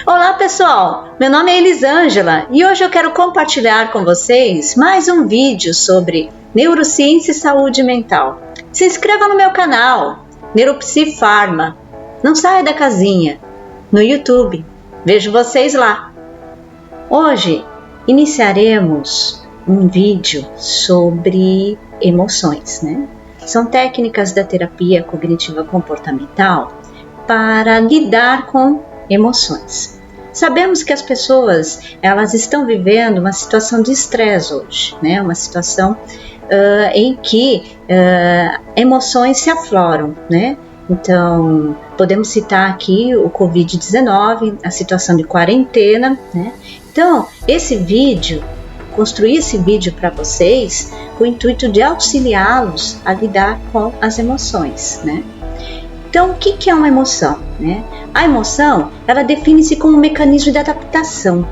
Olá pessoal, meu nome é Elisângela e hoje eu quero compartilhar com vocês mais um vídeo sobre neurociência e saúde mental. Se inscreva no meu canal, Neuropsi Pharma. Não saia da casinha, no YouTube. Vejo vocês lá. Hoje iniciaremos um vídeo sobre emoções, né? São técnicas da terapia cognitiva comportamental para lidar com emoções. Sabemos que as pessoas elas estão vivendo uma situação de estresse hoje, né? Uma situação em que emoções se afloram, né? Então, podemos citar aqui o Covid-19, a situação de quarentena, né? Então, construí esse vídeo para vocês com o intuito de auxiliá-los a lidar com as emoções, né? Então, o que é uma emoção, né? A emoção, ela define-se como um mecanismo de adaptação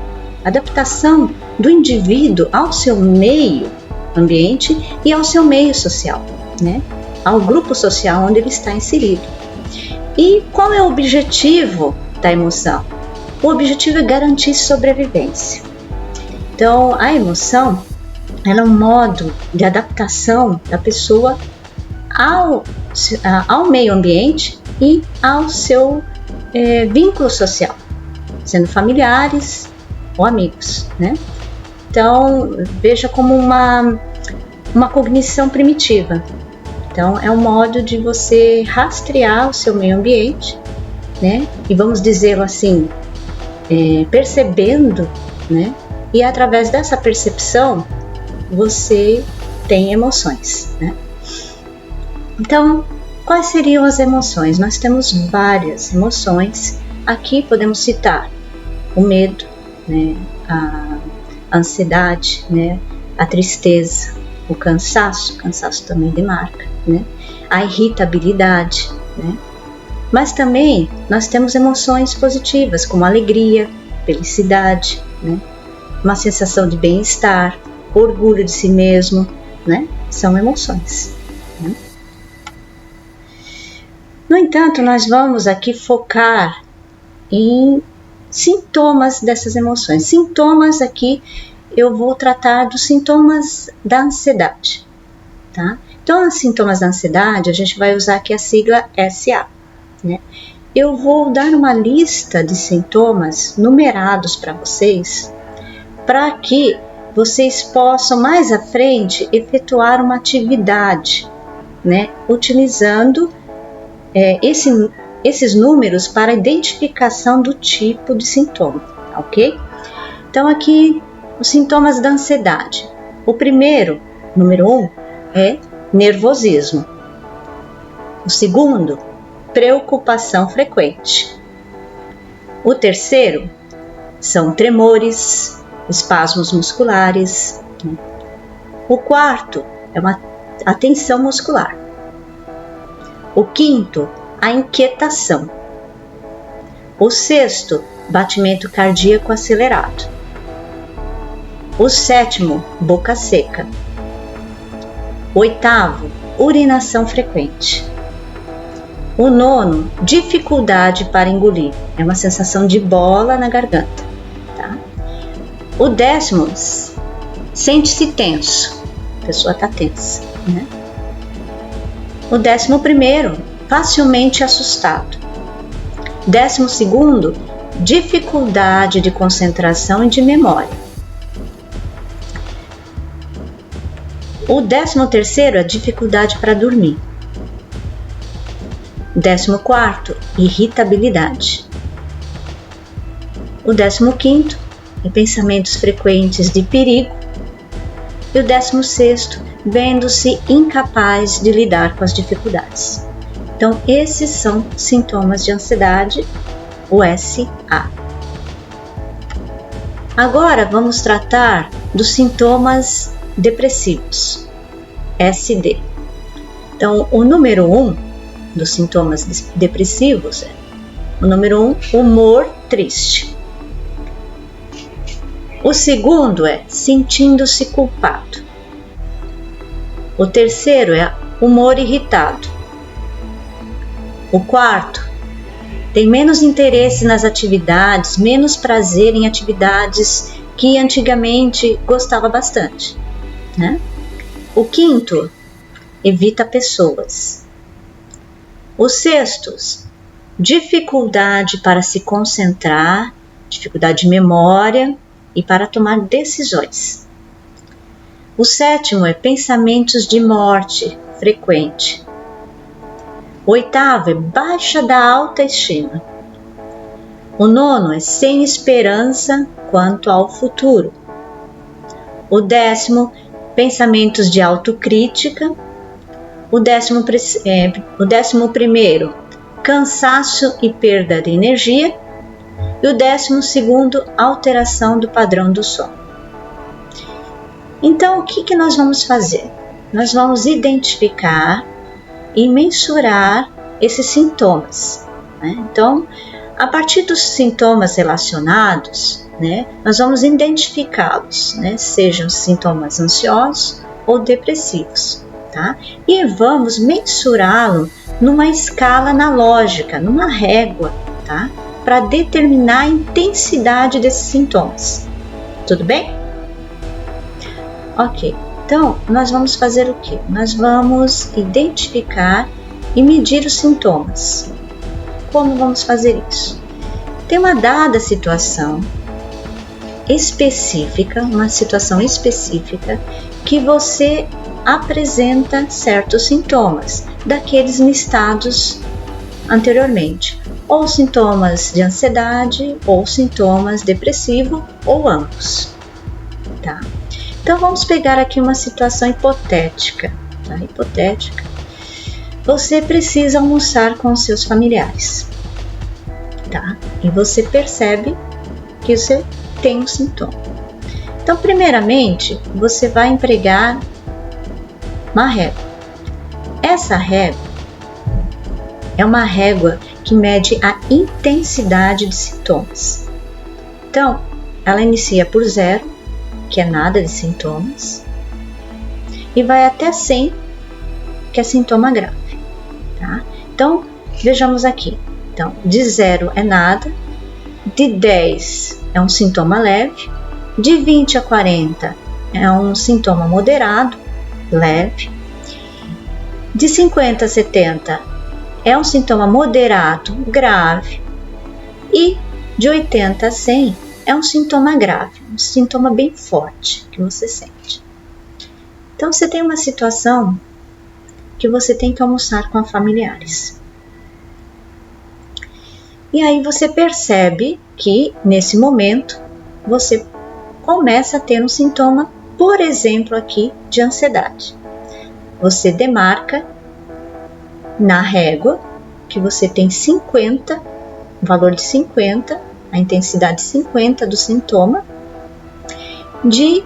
do indivíduo ao seu meio ambiente e ao seu meio social, né? Ao grupo social onde ele está inserido. E qual é o objetivo da emoção? O objetivo é garantir sobrevivência. Então, a emoção, ela é um modo de adaptação da pessoa ao meio ambiente e ao seu vínculo social, sendo familiares ou amigos, né? Então, veja como uma cognição primitiva. Então, é um modo de você rastrear o seu meio ambiente, né? E vamos dizê-lo assim, percebendo, né? E através dessa percepção, você tem emoções, né? Então, quais seriam as emoções? Nós temos várias emoções. Aqui podemos citar o medo, né? A ansiedade, né? A tristeza, o cansaço também demarca, né? A irritabilidade, né? Mas também nós temos emoções positivas, como alegria, felicidade, né? Uma sensação de bem-estar, orgulho de si mesmo, né? São emoções, né? No entanto, nós vamos aqui focar em sintomas dessas emoções. Sintomas aqui, eu vou tratar dos sintomas da ansiedade, tá? Então, os sintomas da ansiedade, a gente vai usar aqui a sigla SA, né? Eu vou dar uma lista de sintomas numerados para vocês, para que vocês possam mais à frente efetuar uma atividade, né? Utilizando esses números para a identificação do tipo de sintoma, ok? Então aqui os sintomas da ansiedade. O primeiro, número 1, é nervosismo. O segundo, preocupação frequente. O terceiro são tremores, espasmos musculares. O quarto é a tensão muscular. O quinto, a inquietação. O sexto, batimento cardíaco acelerado. O sétimo, boca seca. O oitavo, urinação frequente. O nono, dificuldade para engolir. É uma sensação de bola na garganta, tá? O décimo, sente-se tenso. A pessoa está tensa, né? O 11º, facilmente assustado. 12º, dificuldade de concentração e de memória. O 13º, a dificuldade para dormir. 14º, irritabilidade. O 15º, pensamentos frequentes de perigo. E o 16º, vendo-se incapaz de lidar com as dificuldades. Então, esses são sintomas de ansiedade, o SA. Agora, vamos tratar dos sintomas depressivos, SD. Então, o número 1 dos sintomas depressivos é o número 1, humor triste. O segundo é sentindo-se culpado. O terceiro é humor irritado. O quarto, tem menos interesse nas atividades, menos prazer em atividades que antigamente gostava bastante, né? O quinto, evita pessoas. O sexto, dificuldade para se concentrar, dificuldade de memória e para tomar decisões. O sétimo é pensamentos de morte frequente. O oitavo é baixa da autoestima. O nono é sem esperança quanto ao futuro. O décimo, pensamentos de autocrítica. O décimo primeiro, cansaço e perda de energia. E o 12º, alteração do padrão do sono. Então, o que nós vamos fazer? Nós vamos identificar e mensurar esses sintomas, né? Então, a partir dos sintomas relacionados, né, nós vamos identificá-los, né, sejam sintomas ansiosos ou depressivos, tá? E vamos mensurá-lo numa escala analógica, numa régua, tá? Para determinar a intensidade desses sintomas. Tudo bem? Ok. Então, nós vamos fazer o quê? Nós vamos identificar e medir os sintomas. Como vamos fazer isso? Tem uma dada situação específica, que você apresenta certos sintomas, daqueles listados anteriormente, ou sintomas de ansiedade, ou sintomas depressivos, ou ambos, tá? Então, vamos pegar aqui uma situação hipotética, tá? Hipotética. Você precisa almoçar com os seus familiares, tá? E você percebe que você tem um sintoma. Então, primeiramente, você vai empregar uma régua. Essa régua é uma régua que mede a intensidade de sintomas. Então, ela inicia por 0, que é nada de sintomas, e vai até 100, que é sintoma grave, tá? Então, vejamos aqui. Então, de 0 é nada, de 10 é um sintoma leve, de 20 a 40 é um sintoma moderado, leve, de 50 a 70 é um sintoma moderado, grave, e de 80 a 100 é um sintoma grave, um sintoma bem forte que você sente. Então, você tem uma situação que você tem que almoçar com familiares. E aí você percebe que, nesse momento, você começa a ter um sintoma, por exemplo, aqui, de ansiedade. Você demarca na régua que você tem 50, o valor de 50, a intensidade 50 do sintoma de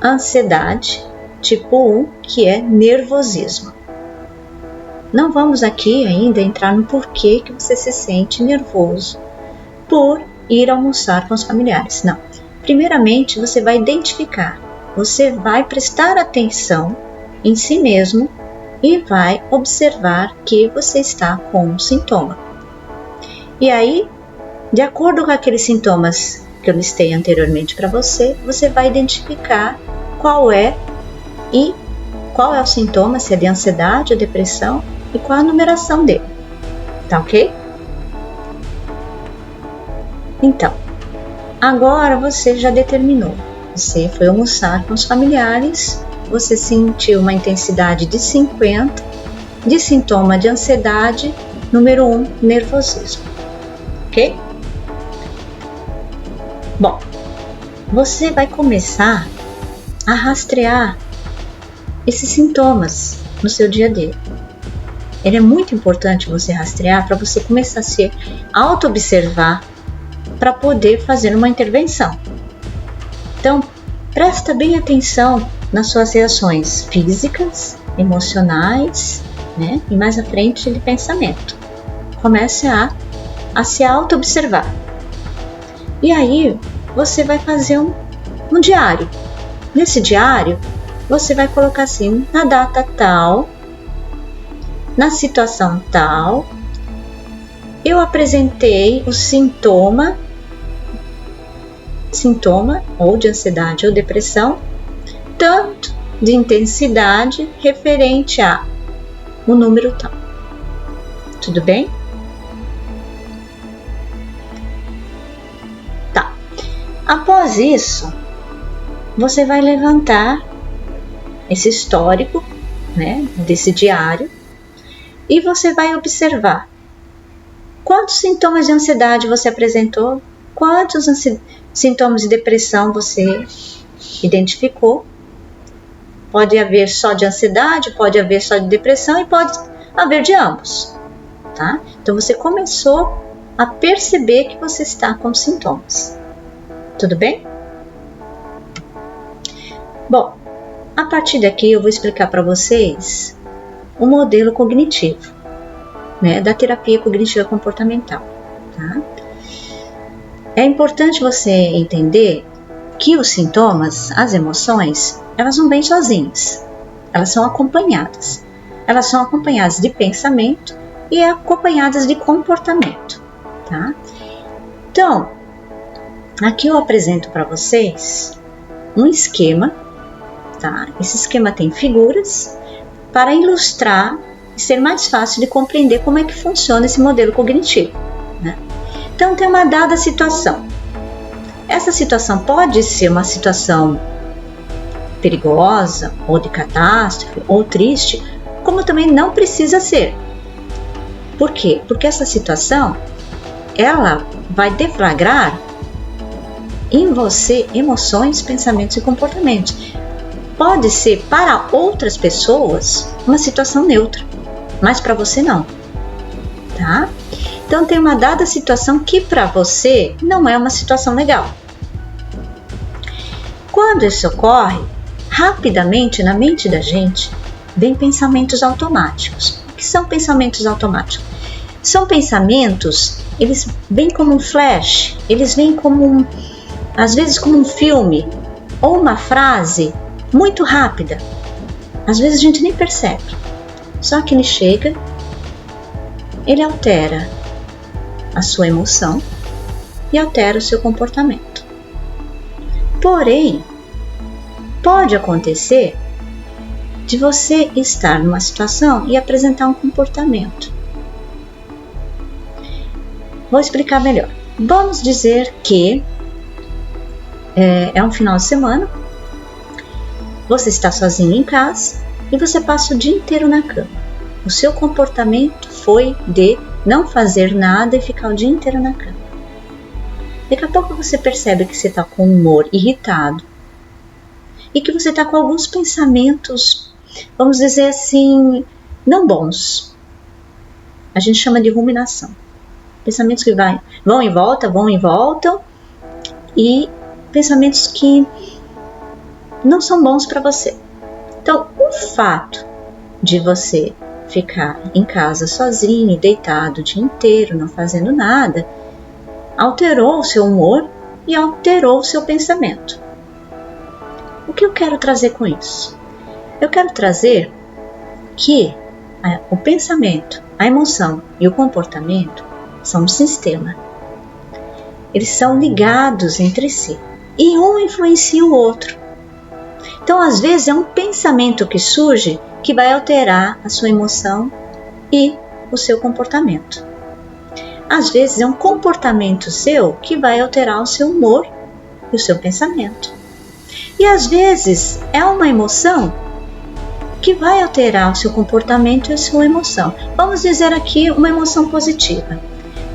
ansiedade tipo 1, que é nervosismo. Não vamos aqui ainda entrar no porquê que você se sente nervoso por ir almoçar com os familiares. Não. Primeiramente, você vai identificar, você vai prestar atenção em si mesmo e vai observar que você está com um sintoma. E aí, de acordo com aqueles sintomas que eu listei anteriormente para você, você vai identificar qual é o sintoma, se é de ansiedade ou depressão, e qual a numeração dele. Tá ok? Então, agora você já determinou. Você foi almoçar com os familiares, você sentiu uma intensidade de 50, de sintoma de ansiedade, número 1, nervosismo. Ok? Bom, você vai começar a rastrear esses sintomas no seu dia a dia. Ele é muito importante você rastrear para você começar a se auto-observar para poder fazer uma intervenção. Então, presta bem atenção nas suas reações físicas, emocionais, né? E mais à frente de pensamento. Comece a se auto-observar. E aí, você vai fazer um diário. Nesse diário, você vai colocar assim, na data tal, na situação tal, eu apresentei o sintoma ou de ansiedade ou depressão, tanto de intensidade referente a o número tal. Tudo bem? Tá. Após isso, você vai levantar esse histórico, né, desse diário, e você vai observar quantos sintomas de ansiedade você apresentou, quantos sintomas de depressão você identificou. Pode haver só de ansiedade, pode haver só de depressão e pode haver de ambos, tá? Então você começou a perceber que você está com sintomas. Tudo bem? Bom, a partir daqui eu vou explicar para vocês o modelo cognitivo, né, da terapia cognitiva comportamental, tá? É importante você entender que os sintomas, as emoções, elas não vêm sozinhas, elas são acompanhadas. Elas são acompanhadas de pensamento e acompanhadas de comportamento, tá? Então, aqui eu apresento para vocês um esquema, tá? Esse esquema tem figuras para ilustrar e ser mais fácil de compreender como é que funciona esse modelo cognitivo, né? Então, tem uma dada situação. Essa situação pode ser uma situação perigosa, ou de catástrofe, ou triste, como também não precisa ser. Por quê? Porque essa situação, ela vai deflagrar em você emoções, pensamentos e comportamentos. Pode ser para outras pessoas uma situação neutra, mas para você não, tá? Então tem uma dada situação que para você não é uma situação legal. Quando isso ocorre, rapidamente na mente da gente vem pensamentos automáticos. O que são pensamentos automáticos? São pensamentos, eles vêm como um flash, eles vêm como às vezes como um filme ou uma frase muito rápida. Às vezes a gente nem percebe. Só que ele chega, ele altera a sua emoção e altera o seu comportamento. Porém, pode acontecer de você estar numa situação e apresentar um comportamento. Vou explicar melhor. Vamos dizer que é um final de semana, você está sozinho em casa e você passa o dia inteiro na cama. O seu comportamento foi de não fazer nada e ficar o dia inteiro na cama. Daqui a pouco você percebe que você está com o humor irritado e que você está com alguns pensamentos, vamos dizer assim, não bons. A gente chama de ruminação. Pensamentos que vão e voltam e pensamentos que não são bons para você. Então, o fato de você ficar em casa sozinho, deitado o dia inteiro, não fazendo nada, alterou o seu humor e alterou o seu pensamento. O que eu quero trazer com isso? Eu quero trazer que o pensamento, a emoção e o comportamento são um sistema. Eles são ligados entre si e um influencia o outro. Então, às vezes, é um pensamento que surge que vai alterar a sua emoção e o seu comportamento. Às vezes, é um comportamento seu que vai alterar o seu humor e o seu pensamento. E, às vezes, é uma emoção que vai alterar o seu comportamento e a sua emoção. Vamos dizer aqui uma emoção positiva.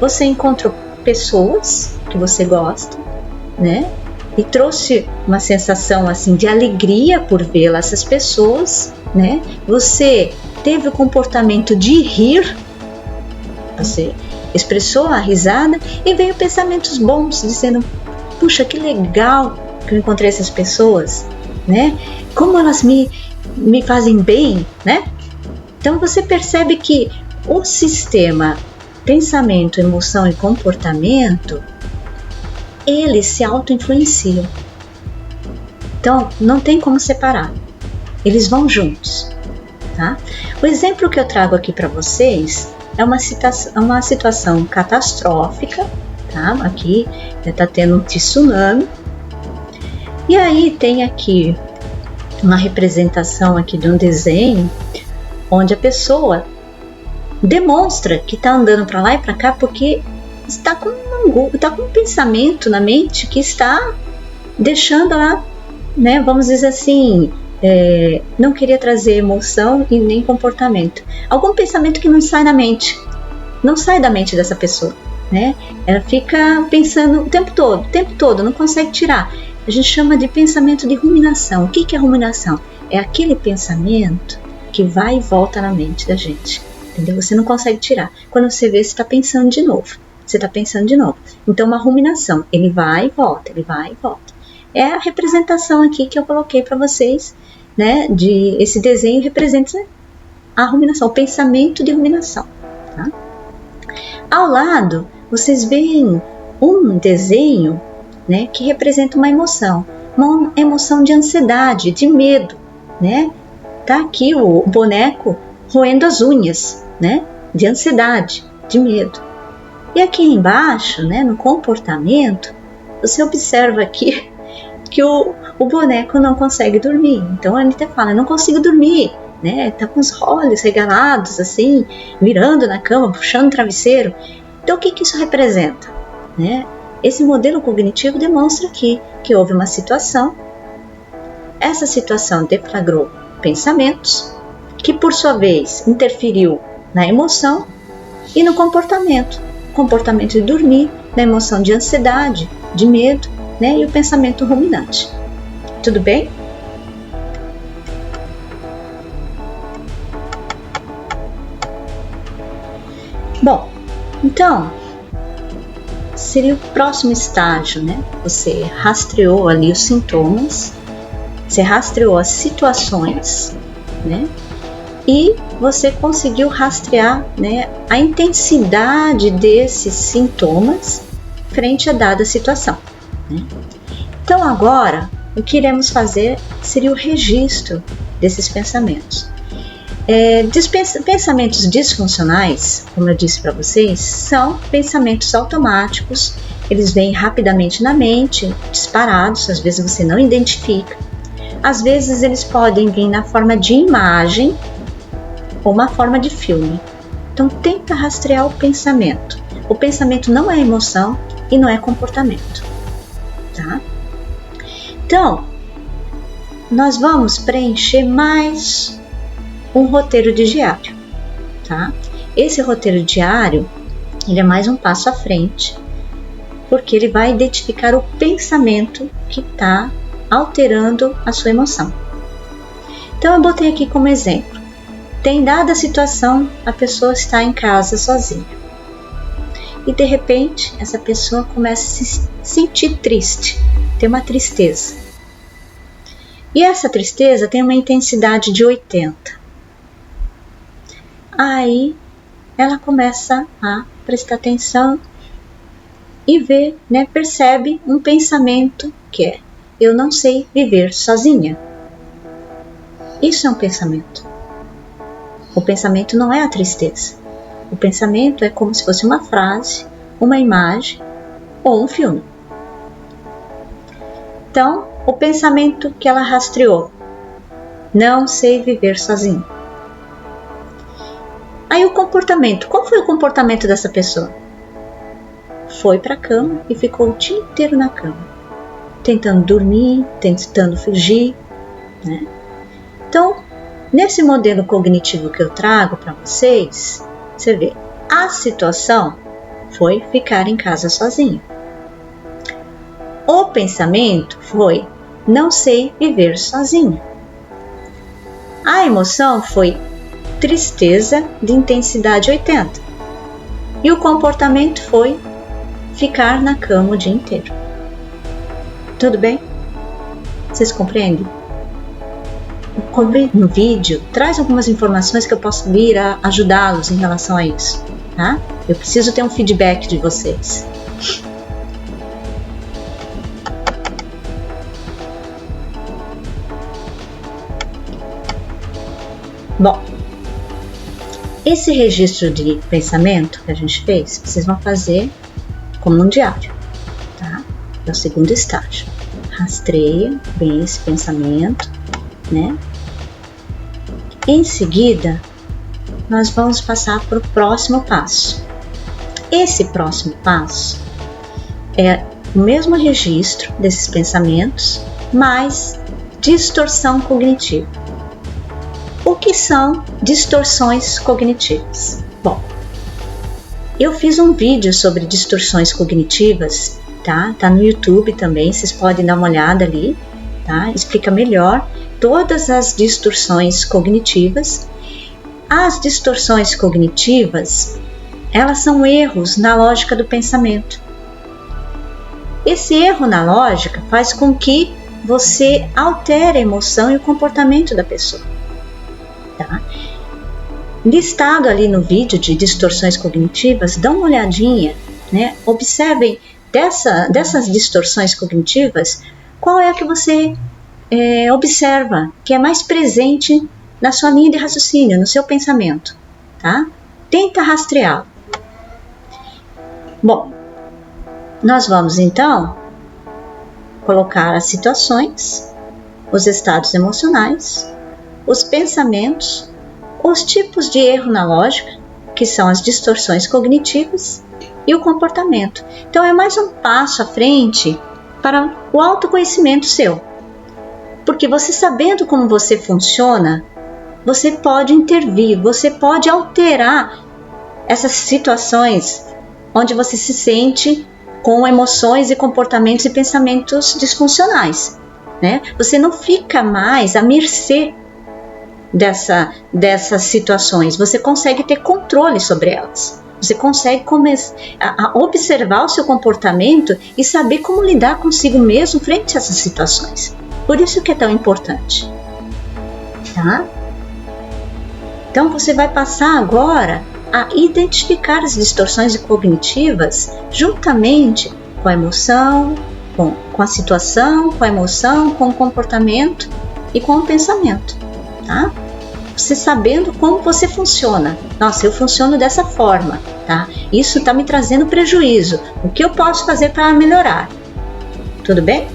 Você encontrou pessoas que você gosta, né? E trouxe uma sensação assim de alegria por vê-la, essas pessoas, né? Você teve o comportamento de rir, você expressou a risada e veio pensamentos bons, dizendo: puxa, que legal que eu encontrei essas pessoas, né? Como elas me fazem bem, né? Então você percebe que o sistema pensamento, emoção e comportamento, eles se auto-influenciam. Então, não tem como separar. Eles vão juntos, tá? O exemplo que eu trago aqui para vocês é uma situação catastrófica, tá? Aqui está tendo um tsunami. E aí tem aqui uma representação aqui de um desenho onde a pessoa demonstra que está andando para lá e para cá porque está com um pensamento na mente que está deixando ela, né, vamos dizer assim, não queria trazer emoção e nem comportamento. Algum pensamento que não sai não sai da mente dessa pessoa, né? Ela fica pensando o tempo todo, não consegue tirar. A gente chama de pensamento de ruminação. O que é ruminação? É aquele pensamento que vai e volta na mente da gente, entendeu? Você não consegue tirar. Quando você vê, você está pensando de novo. Então, uma ruminação, ele vai e volta, É a representação aqui que eu coloquei para vocês, né? Esse desenho representa a ruminação, o pensamento de ruminação, tá? Ao lado, vocês veem um desenho, né, que representa uma emoção de ansiedade, de medo, né? Tá aqui o boneco roendo as unhas, né? De ansiedade, de medo. E aqui embaixo, né, no comportamento, você observa aqui que o boneco não consegue dormir. Então a Anitta fala, não consigo dormir, né? Tá com os olhos regalados, assim, virando na cama, puxando o travesseiro. Então o que isso representa, né? Esse modelo cognitivo demonstra aqui que houve uma situação. Essa situação deflagrou pensamentos, que por sua vez interferiu na emoção e no comportamento de dormir, na emoção de ansiedade, de medo, né, e o pensamento ruminante. Tudo bem? Bom, então, seria o próximo estágio, né? Você rastreou ali os sintomas, você rastreou as situações, né? E você conseguiu rastrear, né, a intensidade desses sintomas frente a dada situação, né? Então agora, o que iremos fazer seria o registro desses pensamentos. Pensamentos disfuncionais, como eu disse para vocês, são pensamentos automáticos, eles vêm rapidamente na mente, disparados, às vezes você não identifica, às vezes eles podem vir na forma de imagem ou uma forma de filme. Então tenta rastrear o pensamento. O pensamento não é emoção e não é comportamento, tá? Então, nós vamos preencher mais um roteiro de diário, tá? Esse roteiro diário, ele é mais um passo à frente, porque ele vai identificar o pensamento que está alterando a sua emoção. Então eu botei aqui como exemplo. Tem dada a situação, a pessoa está em casa sozinha. E de repente, essa pessoa começa a se sentir triste, tem uma tristeza. E essa tristeza tem uma intensidade de 80. Aí ela começa a prestar atenção e vê, né, percebe um pensamento que é: eu não sei viver sozinha. Isso é um pensamento. O pensamento não é a tristeza. O pensamento é como se fosse uma frase, uma imagem ou um filme. Então, o pensamento que ela rastreou: não sei viver sozinha. Aí o comportamento. Qual foi o comportamento dessa pessoa? Foi para a cama e ficou o dia inteiro na cama, tentando dormir, tentando fugir, né? Então, nesse modelo cognitivo que eu trago para vocês, você vê, a situação foi ficar em casa sozinha. O pensamento foi: não sei viver sozinha. A emoção foi tristeza de intensidade 80. E o comportamento foi ficar na cama o dia inteiro. Tudo bem? Vocês compreendem? No vídeo, traz algumas informações que eu posso vir a ajudá-los em relação a isso, tá? Eu preciso ter um feedback de vocês. Bom, Esse registro de pensamento que a gente fez, vocês vão fazer como um diário, tá? É o segundo estágio. Rastreia bem esse pensamento, né? Em seguida, nós vamos passar para o próximo passo. Esse próximo passo é o mesmo registro desses pensamentos, mas distorção cognitiva. O que são distorções cognitivas? Bom, eu fiz um vídeo sobre distorções cognitivas, tá? Tá no YouTube também, vocês podem dar uma olhada ali, tá? Explica melhor todas as distorções cognitivas. As distorções cognitivas, elas são erros na lógica do pensamento. Esse erro na lógica faz com que você altere a emoção e o comportamento da pessoa, tá? Listado ali no vídeo de distorções cognitivas, dá uma olhadinha, né? Observem dessas distorções cognitivas, qual é a que você observa, que é mais presente na sua linha de raciocínio, no seu pensamento, tá? Tenta rastrear. Bom, nós vamos então colocar as situações, os estados emocionais, os pensamentos, os tipos de erro na lógica, que são as distorções cognitivas, e o comportamento. Então é mais um passo à frente para o autoconhecimento seu. Porque você sabendo como você funciona, você pode intervir, você pode alterar essas situações onde você se sente com emoções e comportamentos e pensamentos disfuncionais, né? Você não fica mais à mercê dessas situações, você consegue ter controle sobre elas. Você consegue começar a observar o seu comportamento e saber como lidar consigo mesmo frente a essas situações. Por isso que é tão importante, tá? Então você vai passar agora a identificar as distorções cognitivas juntamente com a emoção, com a situação, com a emoção, com o comportamento e com o pensamento, tá? Você sabendo como você funciona. Nossa, eu funciono dessa forma, tá? Isso está me trazendo prejuízo. O que eu posso fazer para melhorar? Tudo bem?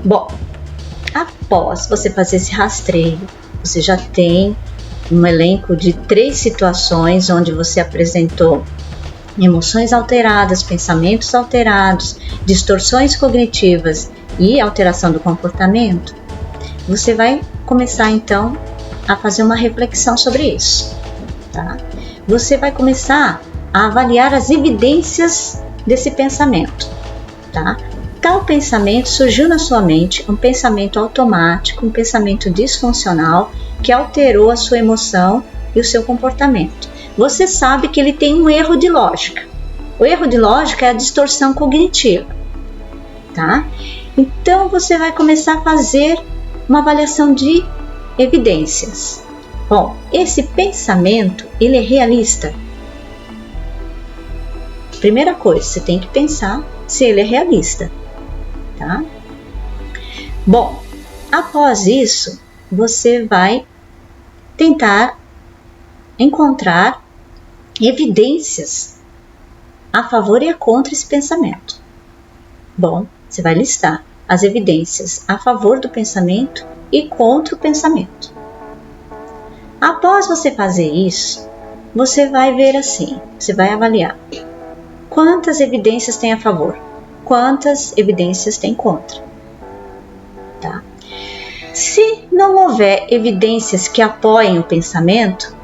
Bom, após você fazer esse rastreio, você já tem um elenco de 3 situações onde você apresentou emoções alteradas, pensamentos alterados, distorções cognitivas e alteração do comportamento. Você vai começar então a fazer uma reflexão sobre isso, tá? Você vai começar a avaliar as evidências desse pensamento, tá? Tal pensamento surgiu na sua mente, um pensamento automático, um pensamento disfuncional que alterou a sua emoção e o seu comportamento. Você sabe que ele tem um erro de lógica. O erro de lógica é a distorção cognitiva, tá? Então você vai começar a fazer uma avaliação de evidências. Bom, esse pensamento, ele é realista? Primeira coisa, você tem que pensar se ele é realista, tá? Bom, após isso, você vai tentar encontrar evidências a favor e a contra esse pensamento. Bom, você vai listar as evidências a favor do pensamento e contra o pensamento. Após você fazer isso, você vai ver assim, você vai avaliar quantas evidências tem a favor, quantas evidências tem contra, tá? Se não houver evidências que apoiem o pensamento,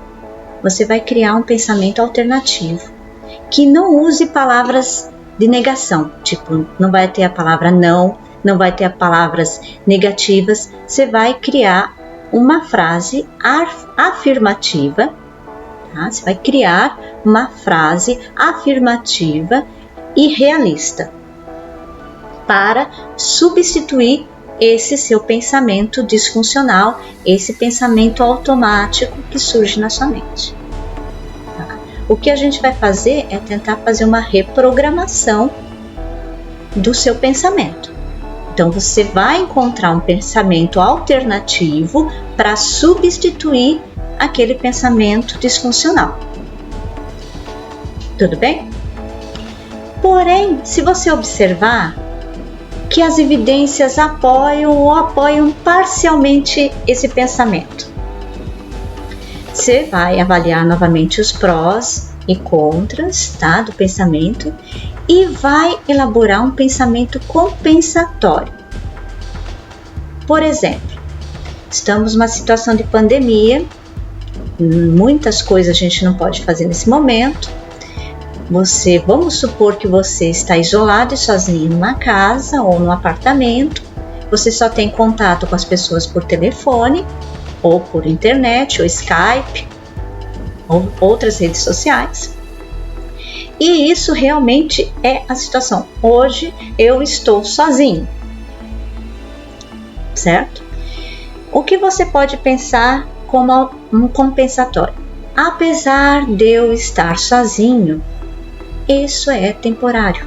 você vai criar um pensamento alternativo, que não use palavras de negação, tipo, não vai ter a palavra não vai ter palavras negativas, você vai criar uma frase afirmativa, tá? Você vai criar uma frase afirmativa e realista para substituir esse seu pensamento disfuncional, esse pensamento automático que surge na sua mente. Tá? O que a gente vai fazer é tentar fazer uma reprogramação do seu pensamento. Então você vai encontrar um pensamento alternativo para substituir aquele pensamento disfuncional. Tudo bem? Porém, se você observar que as evidências apoiam ou apoiam parcialmente esse pensamento, você vai avaliar novamente os prós e contras, tá, do pensamento e vai elaborar um pensamento compensatório. Por exemplo, estamos numa situação de pandemia, muitas coisas a gente não pode fazer nesse momento. Vamos supor que você está isolado e sozinho numa casa ou num apartamento, você só tem contato com as pessoas por telefone, ou por internet, ou Skype, ou outras redes sociais. E isso realmente é a situação. Hoje eu estou sozinho, certo? O que você pode pensar como um compensatório? Apesar de eu estar sozinho, isso é temporário.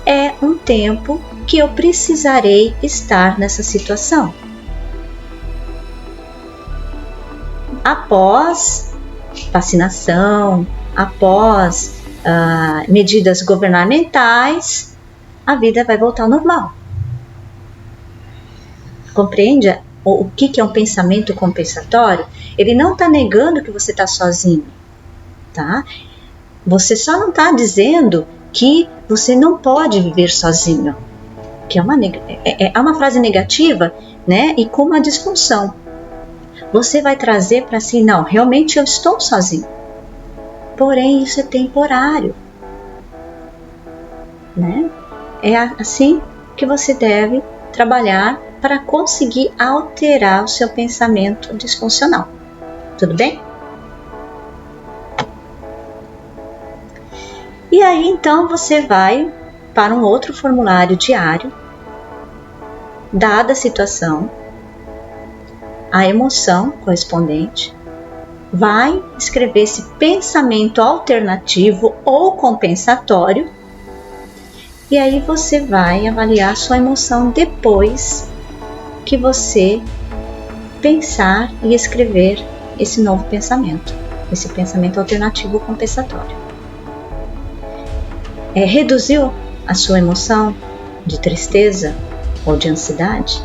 É um tempo que eu precisarei estar nessa situação. Após vacinação, após medidas governamentais, a vida vai voltar ao normal. Compreende o que é um pensamento compensatório? Ele não está negando que você está sozinho, tá? Você só não está dizendo que você não pode viver sozinho, que é uma frase negativa, né? E com uma disfunção. Você vai trazer para si, não, realmente eu estou sozinho. Porém, isso é temporário, né? É assim que você deve trabalhar para conseguir alterar o seu pensamento disfuncional. Tudo bem? E aí, então, você vai para um outro formulário diário, dada a situação, a emoção correspondente, vai escrever esse pensamento alternativo ou compensatório, e aí você vai avaliar sua emoção depois que você pensar e escrever esse novo pensamento, esse pensamento alternativo compensatório. Reduziu a sua emoção de tristeza ou de ansiedade?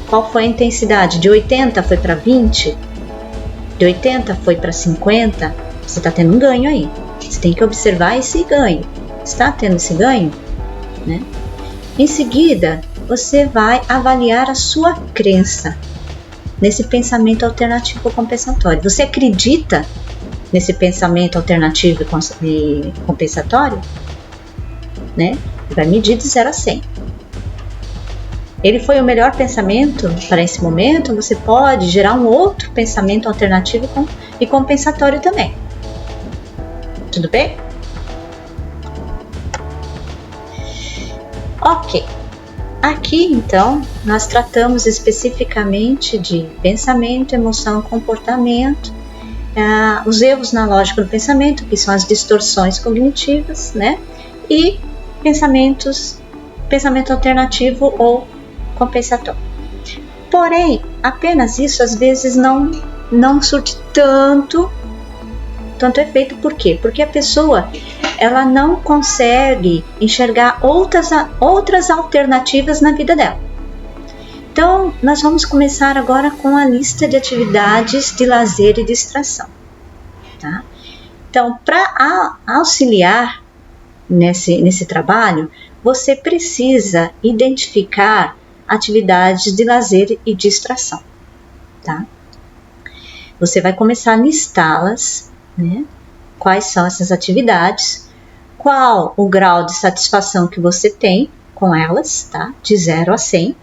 Qual foi a intensidade? De 80 foi para 20? De 80 foi para 50? Você está tendo um ganho aí. Você tem que observar esse ganho. Está tendo esse ganho? Né? Em seguida, você vai avaliar a sua crença nesse pensamento alternativo compensatório. Você acredita nesse pensamento alternativo e compensatório? Né? Vai medir de 0 a 100. Ele foi o melhor pensamento para esse momento? Você pode gerar um outro pensamento alternativo e compensatório também. Tudo bem? Ok. Aqui, então, nós tratamos especificamente de pensamento, emoção, comportamento, os erros na lógica do pensamento, que são as distorções cognitivas, né? E pensamento alternativo ou compensatório. Porém, apenas isso às vezes não surte tanto efeito. Por quê? Porque a pessoa ela não consegue enxergar outras alternativas na vida dela. Então, nós vamos começar agora com a lista de atividades de lazer e distração. Tá? Então, para auxiliar nesse trabalho, você precisa identificar atividades de lazer e distração. Tá? Você vai começar a listá-las, né? Quais são essas atividades, qual o grau de satisfação que você tem com elas, tá? De 0 a 100.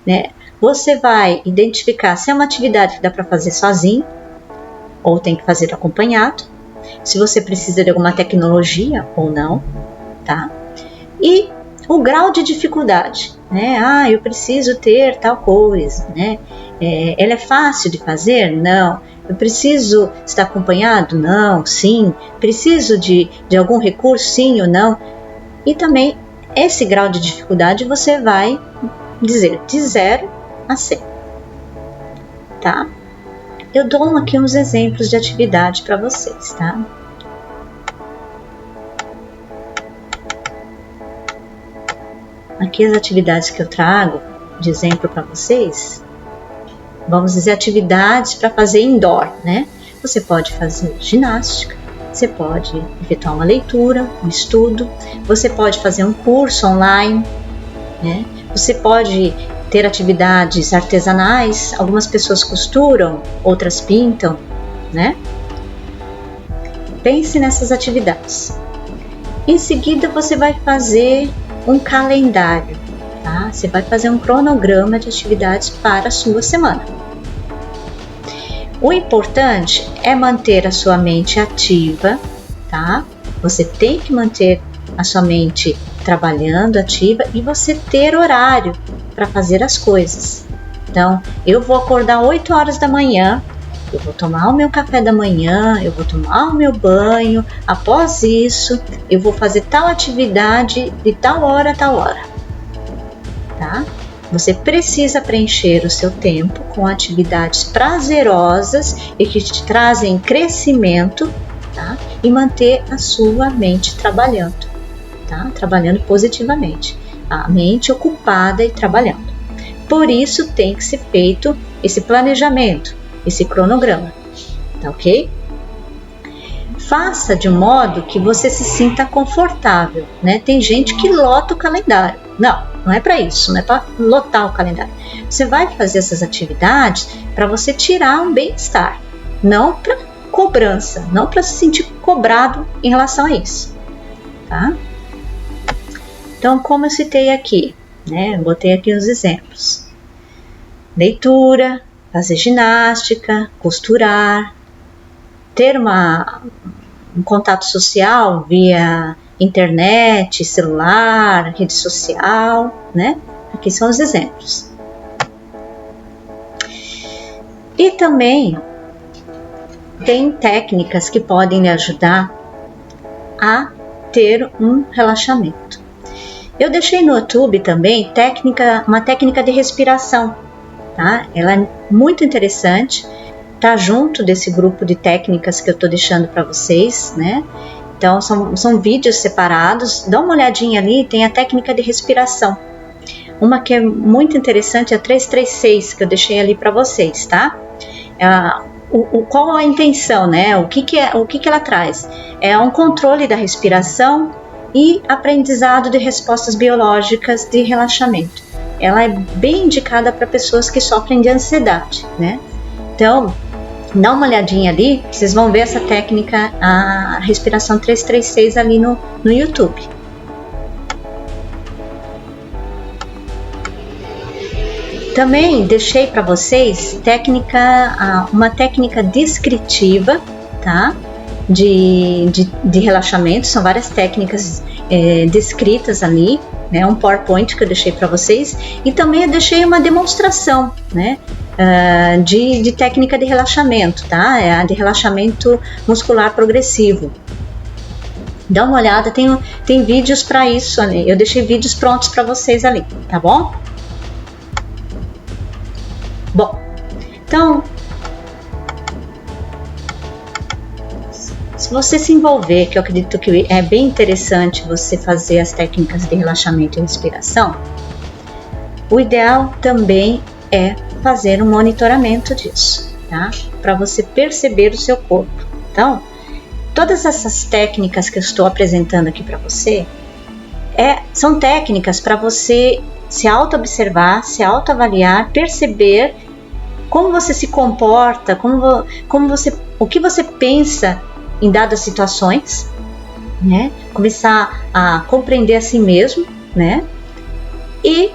Né? Você vai identificar se é uma atividade que dá para fazer sozinho ou tem que fazer acompanhado, se você precisa de alguma tecnologia ou não, tá? E o grau de dificuldade, né? Eu preciso ter tal coisa, né? Ela é fácil de fazer? Não. Eu preciso estar acompanhado? Não. Sim. Preciso de algum recurso? Sim ou não? E também esse grau de dificuldade você vai dizer de 0 a 100, tá? Eu dou aqui uns exemplos de atividade para vocês, tá? Aqui as atividades que eu trago de exemplo para vocês, vamos dizer atividades para fazer indoor, né? Você pode fazer ginástica, você pode efetuar uma leitura, um estudo, você pode fazer um curso online, né? Você pode ter atividades artesanais, algumas pessoas costuram, outras pintam, né? Pense nessas atividades. Em seguida, você vai fazer um calendário, tá? Você vai fazer um cronograma de atividades para a sua semana. O importante é manter a sua mente ativa, tá? Você tem que manter a sua mente trabalhando, ativa, e você ter horário para fazer as coisas. Então, eu vou acordar 8 horas da manhã, eu vou tomar o meu café da manhã, eu vou tomar o meu banho, após isso, eu vou fazer tal atividade de tal hora a tal hora, tá? Você precisa preencher o seu tempo com atividades prazerosas e que te trazem crescimento, tá? E manter a sua mente trabalhando, tá? Trabalhando positivamente, a mente ocupada e trabalhando. Por isso tem que ser feito esse planejamento, esse cronograma, tá ok? Faça de um modo que você se sinta confortável, né? Tem gente que lota o calendário. Não é para isso, não é para lotar o calendário. Você vai fazer essas atividades para você tirar um bem-estar, não para cobrança, não para se sentir cobrado em relação a isso, tá? Então, como eu citei aqui, né? Eu botei aqui os exemplos. Leitura, fazer ginástica, costurar, ter um contato social via internet, celular, rede social, né? Aqui são os exemplos. E também tem técnicas que podem lhe ajudar a ter um relaxamento. Eu deixei no YouTube também uma técnica de respiração, tá? Ela é muito interessante, tá junto desse grupo de técnicas que eu tô deixando para vocês, né? Então são vídeos separados, dá uma olhadinha ali, tem a técnica de respiração. Uma que é muito interessante é a 336, que eu deixei ali para vocês, tá? Qual a intenção, né? O que ela traz? É um controle da respiração e aprendizado de respostas biológicas de relaxamento. Ela é bem indicada para pessoas que sofrem de ansiedade, né? Então, dá uma olhadinha ali, vocês vão ver essa técnica, a respiração 336 ali no YouTube. Também deixei para vocês uma técnica descritiva, tá? De relaxamento, são várias técnicas descritas ali, né? Um PowerPoint que eu deixei para vocês, e também eu deixei uma demonstração, né? De técnica de relaxamento, tá? É a de relaxamento muscular progressivo. Dá uma olhada, tem vídeos para isso ali. Eu deixei vídeos prontos para vocês ali, tá bom? Bom, então, se você se envolver, que eu acredito que é bem interessante você fazer as técnicas de relaxamento e respiração, o ideal também é fazer um monitoramento disso, tá? Para você perceber o seu corpo. Então, todas essas técnicas que eu estou apresentando aqui para você são técnicas para você se auto-observar, se auto-avaliar, perceber como você se comporta, o que você pensa em dadas situações, né? Começar a compreender a si mesmo, né? E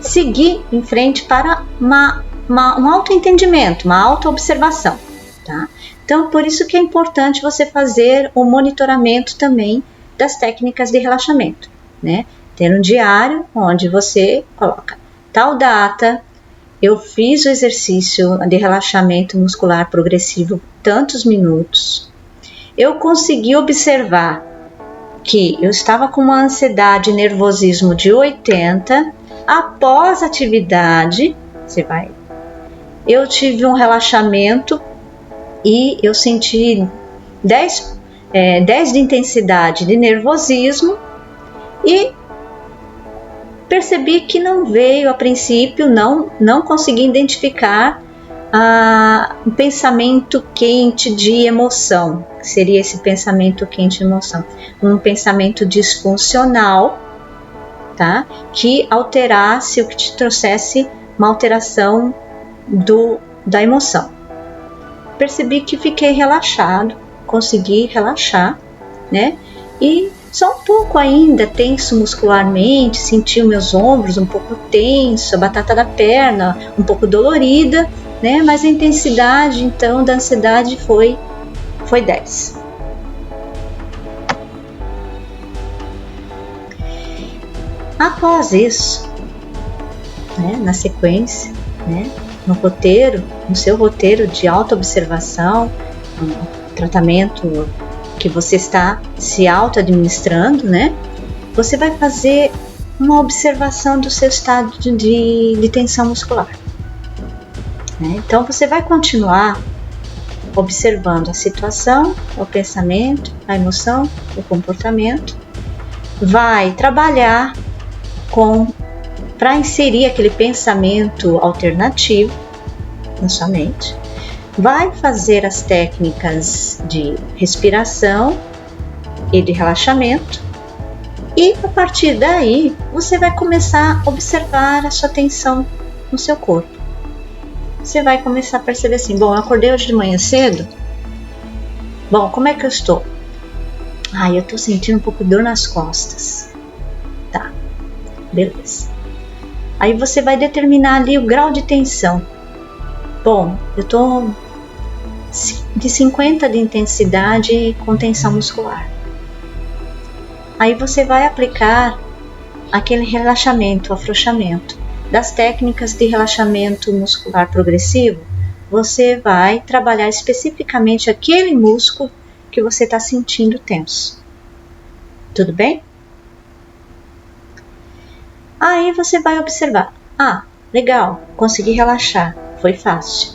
seguir em frente para um autoentendimento, uma autoobservação, tá? Então, por isso que é importante você fazer o monitoramento também das técnicas de relaxamento, né? Ter um diário onde você coloca tal data, eu fiz o exercício de relaxamento muscular progressivo tantos minutos, eu consegui observar que eu estava com uma ansiedade e nervosismo de 80, após a atividade, eu tive um relaxamento e eu senti 10 de intensidade de nervosismo e percebi que não veio a princípio, não consegui identificar um pensamento quente de emoção. Seria esse pensamento quente de emoção, um pensamento disfuncional, tá? Que alterasse, o que te trouxesse uma alteração da emoção. Percebi que fiquei relaxado, consegui relaxar, né? E só um pouco ainda tenso muscularmente, senti os meus ombros um pouco tenso, a batata da perna um pouco dolorida, né? Mas a intensidade então da ansiedade foi 10. Após isso, né, na sequência, né, no seu roteiro de autoobservação, um tratamento que você está se auto-administrando, né, você vai fazer uma observação do seu estado de tensão muscular. Né? Então, você vai continuar observando a situação, o pensamento, a emoção, o comportamento, vai trabalhar para inserir aquele pensamento alternativo na sua mente, vai fazer as técnicas de respiração e de relaxamento e a partir daí você vai começar a observar a sua tensão no seu corpo. Você vai começar a perceber assim, bom, eu acordei hoje de manhã cedo, bom, como é que eu estou? Eu estou sentindo um pouco de dor nas costas. Tá, beleza. Aí você vai determinar ali o grau de tensão. Bom, eu estou de 50 de intensidade com tensão muscular. Aí você vai aplicar aquele relaxamento, afrouxamento. Das técnicas de relaxamento muscular progressivo, você vai trabalhar especificamente aquele músculo que você está sentindo tenso. Tudo bem? Aí você vai observar. Legal, consegui relaxar, foi fácil.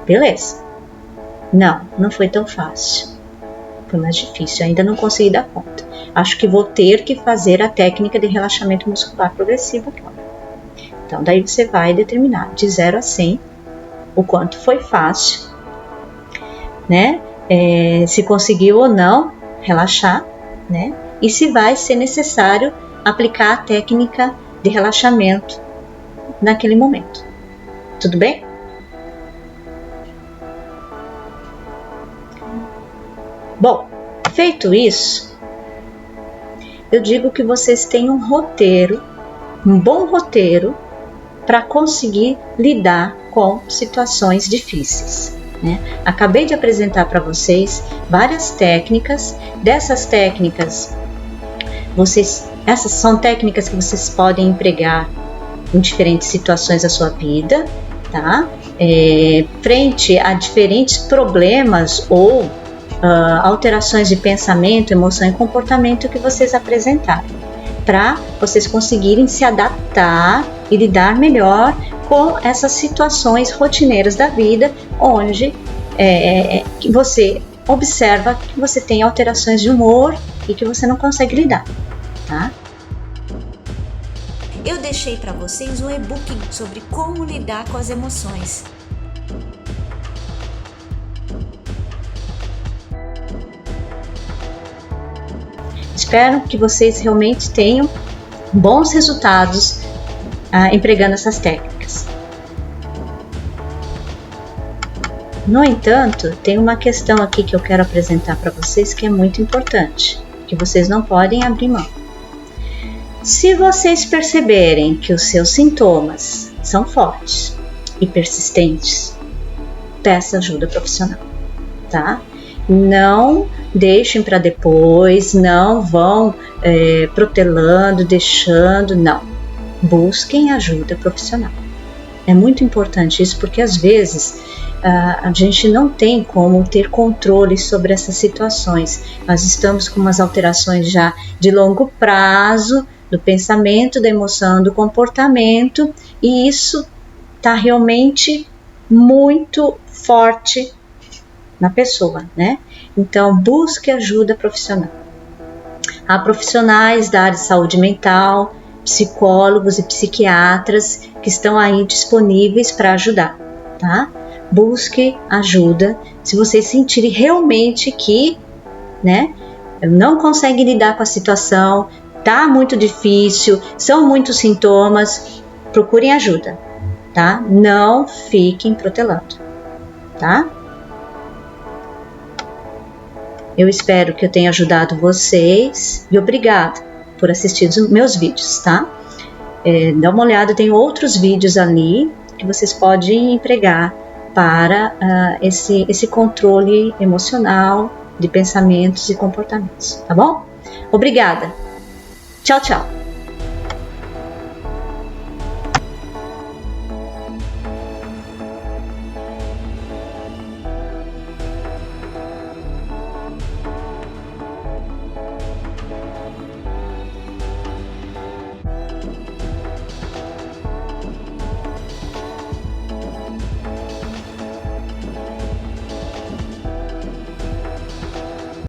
Beleza. Não foi tão fácil. Foi mais difícil, ainda não consegui dar conta. Acho que vou ter que fazer a técnica de relaxamento muscular progressivo agora. Então, daí você vai determinar de 0 a 100 o quanto foi fácil, né? Se conseguiu ou não relaxar, né? E se vai ser necessário aplicar a técnica de relaxamento naquele momento. Tudo bem? Bom, feito isso, eu digo que vocês têm um bom roteiro, para conseguir lidar com situações difíceis. Né? Acabei de apresentar para vocês várias técnicas. Dessas técnicas, essas são técnicas que vocês podem empregar em diferentes situações da sua vida, tá? Frente a diferentes problemas ou alterações de pensamento, emoção e comportamento que vocês apresentarem, para vocês conseguirem se adaptar e lidar melhor com essas situações rotineiras da vida, onde você observa que você tem alterações de humor e que você não consegue lidar, tá? Eu deixei para vocês um e-book sobre como lidar com as emoções. Espero que vocês realmente tenham bons resultados empregando essas técnicas. No entanto, tem uma questão aqui que eu quero apresentar para vocês que é muito importante, que vocês não podem abrir mão. Se vocês perceberem que os seus sintomas são fortes e persistentes, peça ajuda profissional, tá? Não deixem para depois, não vão protelando, deixando, não. Busquem ajuda profissional. É muito importante isso porque às vezes a gente não tem como ter controle sobre essas situações. Nós estamos com umas alterações já de longo prazo, do pensamento, da emoção, do comportamento, e isso está realmente muito forte na pessoa, né? Então, busque ajuda profissional. Há profissionais da área de saúde mental, psicólogos e psiquiatras que estão aí disponíveis para ajudar, tá? Busque ajuda se vocês sentirem realmente que, né, não conseguem lidar com a situação, tá muito difícil, são muitos sintomas, procurem ajuda, tá? Não fiquem protelando, tá? Eu espero que eu tenha ajudado vocês e obrigada por assistir os meus vídeos, tá? Dá uma olhada, tem outros vídeos ali que vocês podem empregar para esse controle emocional de pensamentos e comportamentos, tá bom? Obrigada. Tchau, tchau.